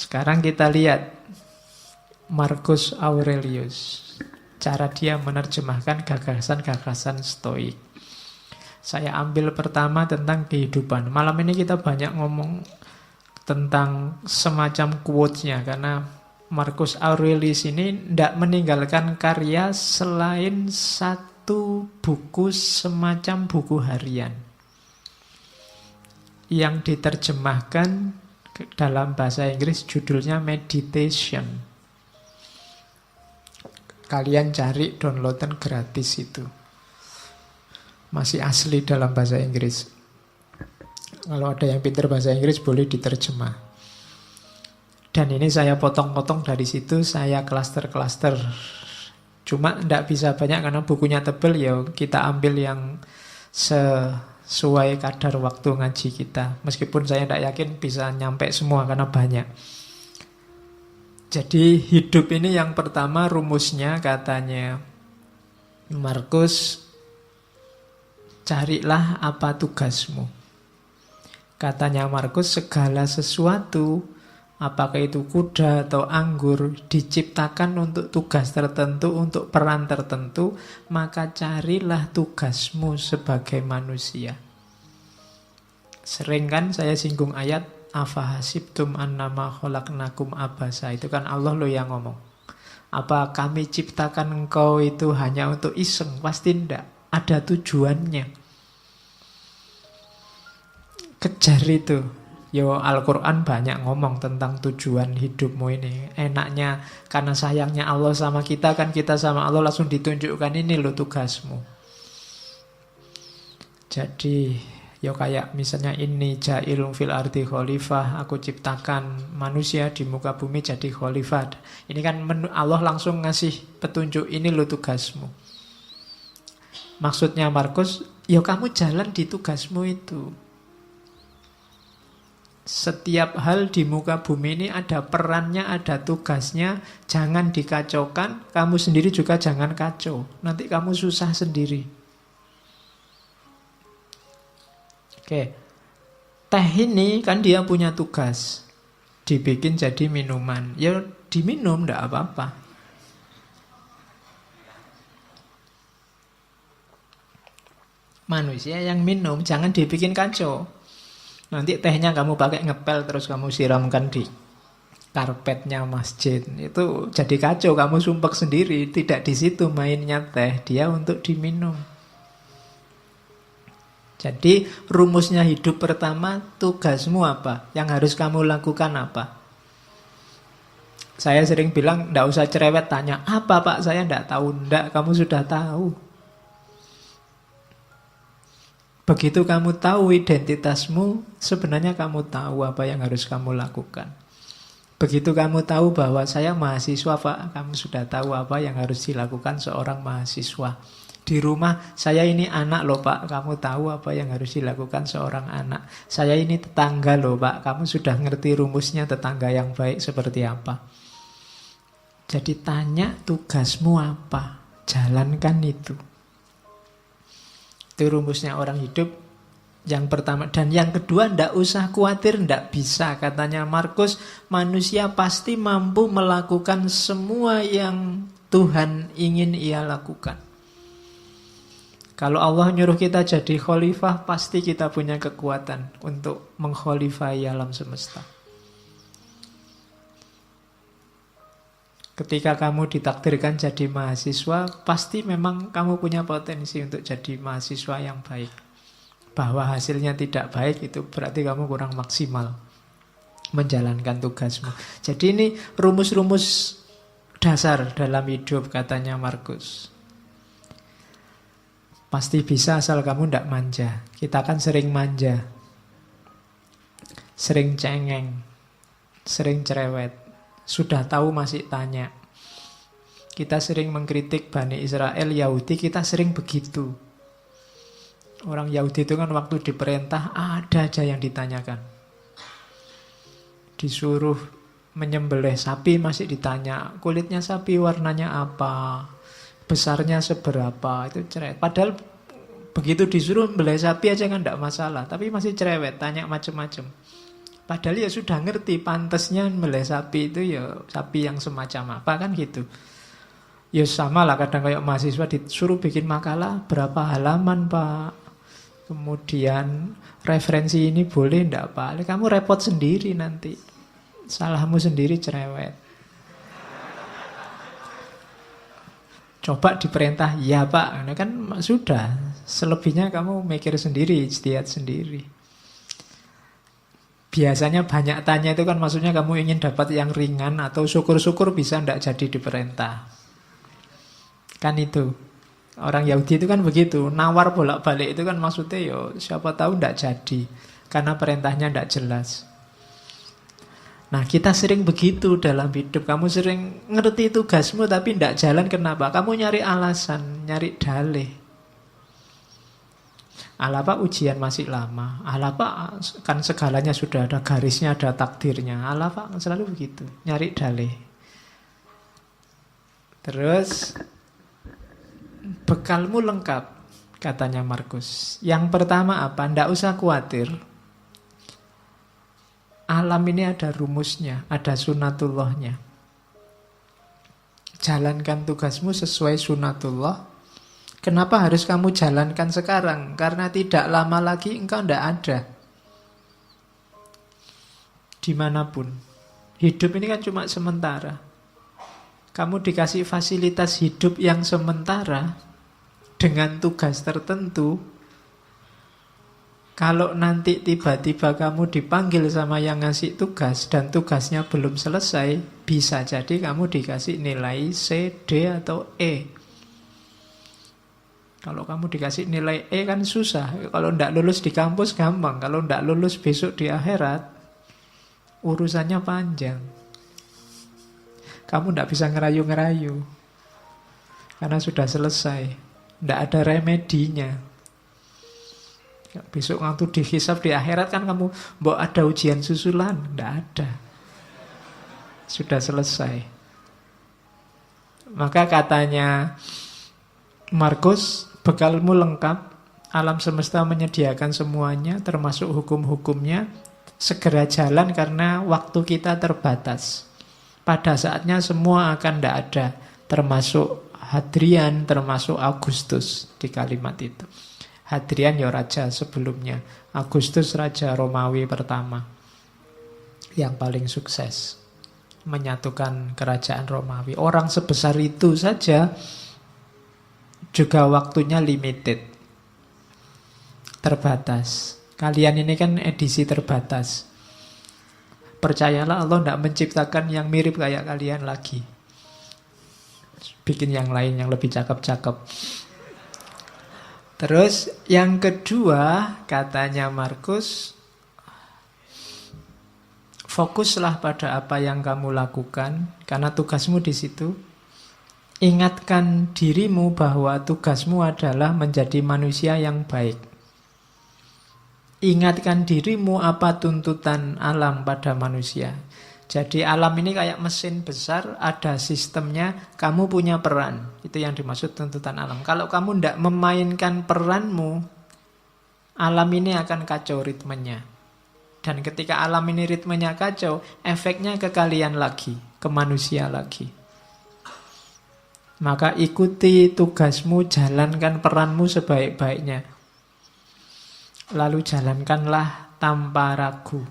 Sekarang kita lihat Marcus Aurelius, cara dia menerjemahkan gagasan-gagasan Stoik. Saya ambil pertama tentang kehidupan. Malam ini kita banyak ngomong tentang semacam quotes-nya, karena Marcus Aurelius ini tidak meninggalkan karya selain satu buku semacam buku harian yang diterjemahkan dalam bahasa Inggris, judulnya Meditation. Kalian cari, downloadan gratis itu. Masih asli dalam bahasa Inggris. Kalau ada yang pintar bahasa Inggris boleh diterjemah. Dan ini saya potong-potong dari situ, saya klaster-klaster. Cuma tidak bisa banyak karena bukunya tebal, ya kita ambil yang sesuai kadar waktu ngaji kita. Meskipun saya tidak yakin bisa nyampe semua karena banyak. Jadi hidup ini yang pertama rumusnya katanya Marcus, carilah apa tugasmu. Katanya Marcus, segala sesuatu, apakah itu kuda atau anggur, diciptakan untuk tugas tertentu, untuk peran tertentu, maka carilah tugasmu sebagai manusia. Sering kan saya singgung ayat afahasibtum annama khalaqnakum abasa. Itu kan Allah loh yang ngomong. Apa kami ciptakan engkau itu hanya untuk iseng? Pasti tidak. Ada tujuannya. Kejar itu. Yo, Al-Quran banyak ngomong tentang tujuan hidupmu ini. Enaknya karena sayangnya Allah sama kita, kan kita sama Allah langsung ditunjukkan, ini loh tugasmu. Jadi ya kayak misalnya ini ja'ilun fil ardi khalifah, aku ciptakan manusia di muka bumi jadi khalifah. Ini kan Allah langsung ngasih petunjuk, ini lo tugasmu. Maksudnya Markus, ya kamu jalan di tugasmu itu. Setiap hal di muka bumi ini ada perannya, ada tugasnya. Jangan dikacaukan, kamu sendiri juga jangan kacau. Nanti kamu susah sendiri. Oke, teh ini kan dia punya tugas, dibikin jadi minuman. Ya diminum, tidak apa-apa. Manusia yang minum, jangan dibikin kacau. Nanti tehnya kamu pakai ngepel, terus kamu siramkan di karpetnya masjid. Itu jadi kacau, kamu sumpek sendiri. Tidak di situ mainnya teh, dia untuk diminum. Jadi rumusnya hidup pertama, tugasmu apa? Yang harus kamu lakukan apa? Saya sering bilang, tidak usah cerewet tanya, apa Pak? Saya tidak tahu. Tidak, kamu sudah tahu. Begitu kamu tahu identitasmu, sebenarnya kamu tahu apa yang harus kamu lakukan. Begitu kamu tahu bahwa saya mahasiswa Pak, kamu sudah tahu apa yang harus dilakukan seorang mahasiswa. Di rumah, saya ini anak loh Pak, kamu tahu apa yang harus dilakukan seorang anak. Saya ini tetangga loh Pak, kamu sudah ngerti rumusnya tetangga yang baik seperti apa. Jadi tanya tugasmu apa, jalankan itu. Itu rumusnya orang hidup yang pertama. Dan yang kedua, ndak usah khawatir, ndak bisa. Katanya Markus, manusia pasti mampu melakukan semua yang Tuhan ingin ia lakukan. Kalau Allah nyuruh kita jadi khalifah, pasti kita punya kekuatan untuk mengkhalifai alam semesta. Ketika kamu ditakdirkan jadi mahasiswa, pasti memang kamu punya potensi untuk jadi mahasiswa yang baik. Bahwa hasilnya tidak baik, itu berarti kamu kurang maksimal menjalankan tugasmu. Jadi ini rumus-rumus dasar dalam hidup, katanya Markus. Pasti bisa asal kamu tidak manja. Kita kan sering manja, sering cengeng, sering cerewet. Sudah tahu masih tanya. Kita sering mengkritik Bani Israel, Yahudi, kita sering begitu. Orang Yahudi itu kan waktu diperintah ada aja yang ditanyakan. Disuruh menyembelih sapi masih ditanya, kulitnya sapi warnanya apa, besarnya seberapa, itu cerewet. Padahal begitu disuruh beli sapi aja kan tidak masalah, tapi masih cerewet, tanya macam-macam. Padahal ya sudah ngerti pantasnya melih sapi itu ya sapi yang semacam apa kan gitu. Ya sama lah kadang kayak mahasiswa disuruh bikin makalah berapa halaman Pak. Kemudian referensi ini boleh enggak Pak? Kamu repot sendiri nanti. Salahmu sendiri cerewet. Coba diperintah, ya Pak. Nah, kan sudah. Selebihnya kamu mikir sendiri, ijtihad sendiri. Biasanya banyak tanya itu kan maksudnya kamu ingin dapat yang ringan atau syukur-syukur bisa ndak jadi diperintah. Kan itu. Orang Yahudi itu kan begitu. Nawar bolak-balik itu kan maksudnya yo siapa tahu ndak jadi. Karena perintahnya ndak jelas. Nah kita sering begitu dalam hidup. Kamu sering ngerti tugasmu tapi ndak jalan kenapa? Kamu nyari alasan, nyari dalih. Alah Pak ujian masih lama. Alah Pak kan segalanya sudah ada garisnya, ada takdirnya. Alah Pak selalu begitu. Nyari dalih. Terus bekalmu lengkap katanya Markus. Yang pertama apa? Ndak usah khawatir. Alam ini ada rumusnya, ada sunatullahnya. Jalankan tugasmu sesuai sunatullah. Kenapa harus kamu jalankan sekarang? Karena tidak lama lagi engkau tidak ada. Dimanapun. Hidup ini kan cuma sementara. Kamu dikasih fasilitas hidup yang sementara dengan tugas tertentu. Kalau nanti tiba-tiba kamu dipanggil sama yang ngasih tugas dan tugasnya belum selesai, bisa jadi kamu dikasih nilai C, D, atau E. Kalau kamu dikasih nilai E kan susah. Kalau tidak lulus di kampus gampang. Kalau tidak lulus besok di akhirat, urusannya panjang. Kamu tidak bisa ngerayu-ngerayu. Karena sudah selesai. Tidak ada remedinya. Besok waktu dihisab di akhirat kan kamu mbok ada ujian susulan. Tidak ada. Sudah selesai. Maka katanya Markus, bekalmu lengkap, alam semesta menyediakan semuanya, termasuk hukum-hukumnya. Segera jalan karena waktu kita terbatas. Pada saatnya semua akan tidak ada, termasuk Hadrian, termasuk Agustus di kalimat itu. Hadrian ya raja sebelumnya, Agustus raja Romawi pertama, yang paling sukses menyatukan kerajaan Romawi. Orang sebesar itu saja juga waktunya limited, terbatas. Kalian ini kan edisi terbatas. Percayalah Allah tidak menciptakan yang mirip kayak kalian lagi. Bikin yang lain yang lebih cakep-cakep. Terus yang kedua katanya Markus, fokuslah pada apa yang kamu lakukan karena tugasmu di situ. Ingatkan dirimu bahwa tugasmu adalah menjadi manusia yang baik. Ingatkan dirimu apa tuntutan alam pada manusia. Jadi alam ini kayak mesin besar, ada sistemnya, kamu punya peran. Itu yang dimaksud tuntutan alam. Kalau kamu tidak memainkan peranmu, alam ini akan kacau ritmenya. Dan ketika alam ini ritmenya kacau, efeknya ke kalian lagi, ke manusia lagi. Maka ikuti tugasmu, jalankan peranmu sebaik-baiknya. Lalu jalankanlah tanpa ragu.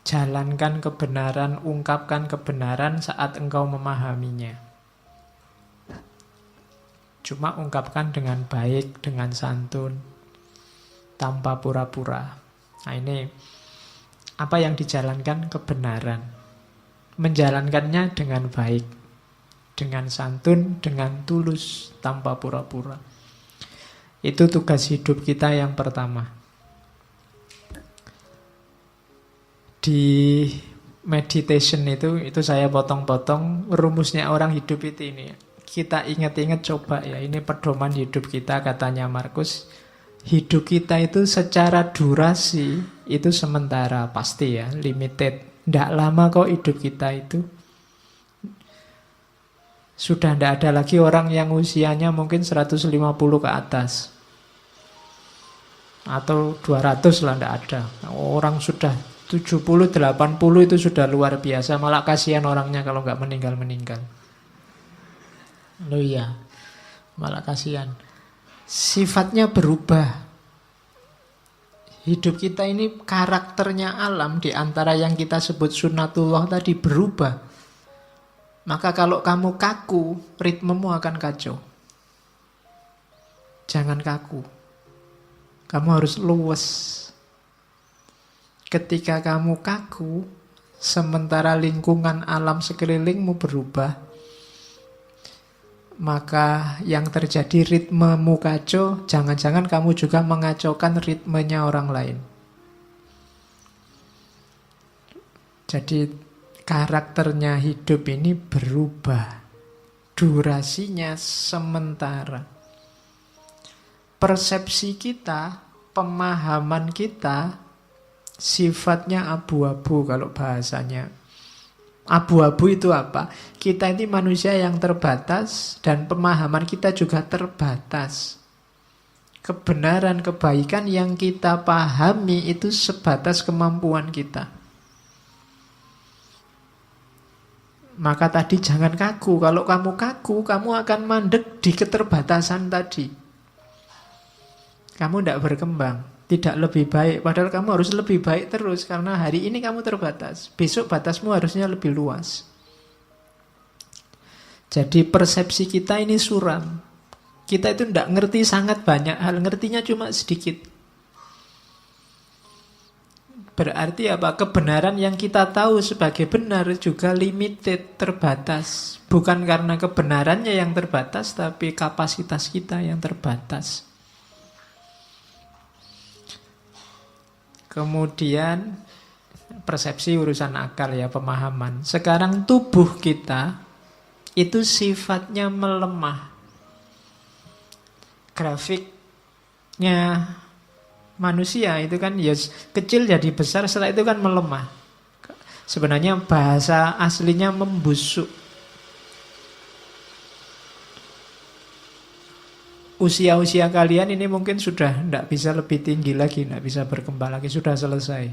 Jalankan kebenaran, ungkapkan kebenaran saat engkau memahaminya. Cuma ungkapkan dengan baik, dengan santun, tanpa pura-pura. Nah ini, apa yang dijalankan? Kebenaran. Menjalankannya dengan baik, dengan santun, dengan tulus, tanpa pura-pura. Itu tugas hidup kita yang pertama. Di meditation itu saya potong-potong rumusnya orang hidup itu ini. Kita ingat-ingat coba ya, ini pedoman hidup kita katanya Markus. Hidup kita itu secara durasi itu sementara, pasti ya, limited. Tidak lama kok hidup kita itu. Sudah tidak ada lagi orang yang usianya mungkin 150 ke atas. Atau 200 lah, tidak ada. Orang sudah 70, 80 itu sudah luar biasa. Malah kasihan orangnya kalau nggak meninggal-meninggal. Loh iya, malah kasihan. Sifatnya berubah. Hidup kita ini karakternya alam di antara yang kita sebut sunnatullah tadi berubah. Maka kalau kamu kaku, ritmemu akan kacau. Jangan kaku. Kamu harus luwes. Ketika kamu kaku, sementara lingkungan alam sekelilingmu berubah, maka yang terjadi ritmemu kacau, jangan-jangan kamu juga mengacaukan ritmenya orang lain. Jadi karakternya hidup ini berubah. Durasinya sementara. Persepsi kita, pemahaman kita, sifatnya abu-abu kalau bahasanya. Abu-abu itu apa? Kita ini manusia yang terbatas dan pemahaman kita juga terbatas. Kebenaran, kebaikan yang kita pahami itu sebatas kemampuan kita. Maka tadi jangan kaku. Kalau kamu kaku, kamu akan mandek di keterbatasan tadi. Kamu tidak berkembang. Tidak lebih baik, padahal kamu harus lebih baik terus. Karena hari ini kamu terbatas, besok batasmu harusnya lebih luas. Jadi persepsi kita ini suram. Kita itu tidak ngerti sangat banyak hal, ngertinya cuma sedikit. Berarti apa? Kebenaran yang kita tahu sebagai benar juga limited, terbatas. Bukan karena kebenarannya yang terbatas, tapi kapasitas kita yang terbatas. Kemudian persepsi urusan akal ya, pemahaman. Sekarang tubuh kita itu sifatnya melemah. Grafiknya manusia itu kan ya kecil jadi besar, setelah itu kan melemah. Sebenarnya bahasa aslinya membusuk. Usia-usia kalian ini mungkin sudah tidak bisa lebih tinggi lagi, tidak bisa berkembang lagi, sudah selesai.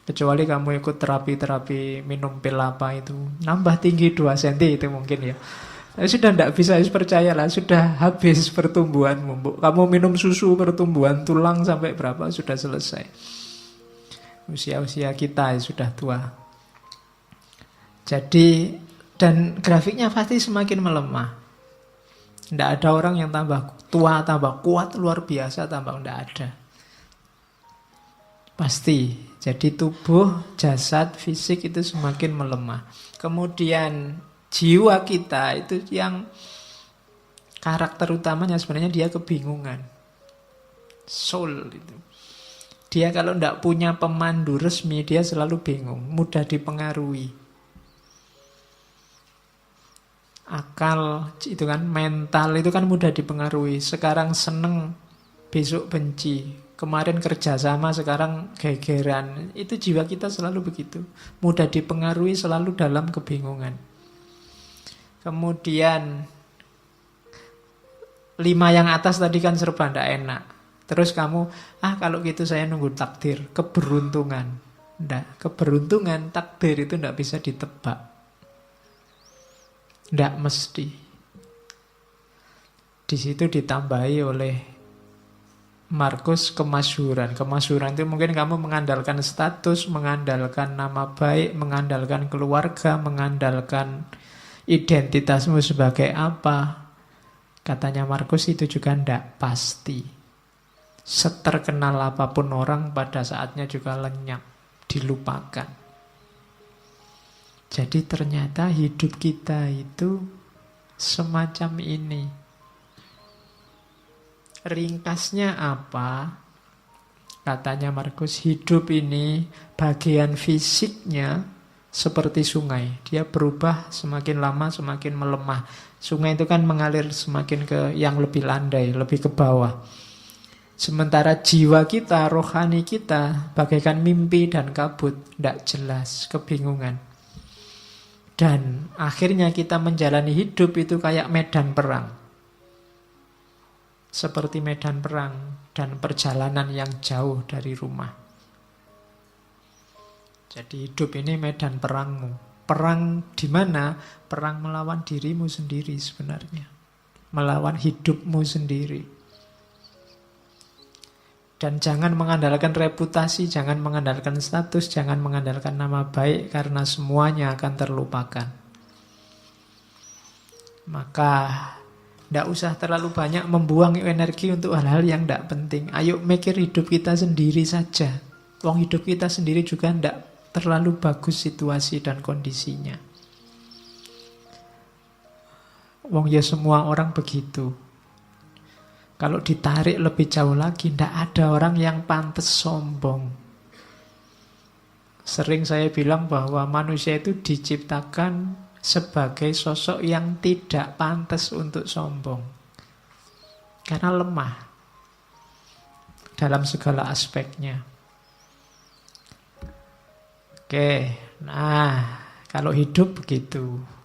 Kecuali kamu ikut terapi-terapi minum pil apa itu, nambah tinggi 2 cm itu mungkin ya. Sudah tidak bisa, percayalah, sudah habis pertumbuhanmu. Kamu minum susu pertumbuhan tulang sampai berapa, sudah selesai. Usia-usia kita sudah tua. Jadi, dan grafiknya pasti semakin melemah. Tidak ada orang yang tambah tua, tambah kuat, luar biasa, tambah tidak ada. Pasti. Jadi tubuh, jasad, fisik itu semakin melemah. Kemudian jiwa kita itu yang karakter utamanya sebenarnya dia kebingungan. Soul itu. Dia kalau tidak punya pemandu resmi, dia selalu bingung, mudah dipengaruhi. Akal itu kan, mental itu kan mudah dipengaruhi. Sekarang seneng, besok benci. Kemarin kerjasama, sekarang gegeran. Itu jiwa kita selalu begitu. Mudah dipengaruhi, selalu dalam kebingungan. Kemudian 5 yang atas tadi kan serba tidak enak. Terus kamu, kalau gitu saya nunggu takdir, keberuntungan. Tidak, keberuntungan, takdir itu tidak bisa ditebak. Tidak mesti. Di situ ditambahi oleh Markus kemasyhuran. Kemasyhuran itu mungkin kamu mengandalkan status, mengandalkan nama baik, mengandalkan keluarga, mengandalkan identitasmu sebagai apa. Katanya Markus itu juga tidak pasti. Seterkenal apapun orang, pada saatnya juga lenyap, dilupakan. Jadi ternyata hidup kita itu semacam ini. Ringkasnya apa? Katanya Markus, hidup ini bagian fisiknya seperti sungai. Dia berubah semakin lama semakin melemah. Sungai itu kan mengalir semakin ke yang lebih landai, lebih ke bawah. Sementara jiwa kita, rohani kita bagaikan mimpi dan kabut, tidak jelas, kebingungan. Dan akhirnya kita menjalani hidup itu kayak medan perang. seperti medan perang dan perjalanan yang jauh dari rumah. Jadi hidup ini medan perangmu. Perang di mana? Perang melawan dirimu sendiri sebenarnya. Melawan hidupmu sendiri. Dan jangan mengandalkan reputasi, jangan mengandalkan status, jangan mengandalkan nama baik, karena semuanya akan terlupakan. Maka tidak usah terlalu banyak membuang energi untuk hal-hal yang tidak penting. Ayo mikir hidup kita sendiri saja. Wong hidup kita sendiri juga tidak terlalu bagus situasi dan kondisinya. Wong ya semua orang begitu. Kalau ditarik lebih jauh lagi, tidak ada orang yang pantas sombong. Sering saya bilang bahwa manusia itu diciptakan sebagai sosok yang tidak pantas untuk sombong. Karena lemah dalam segala aspeknya. Oke, nah kalau hidup begitu.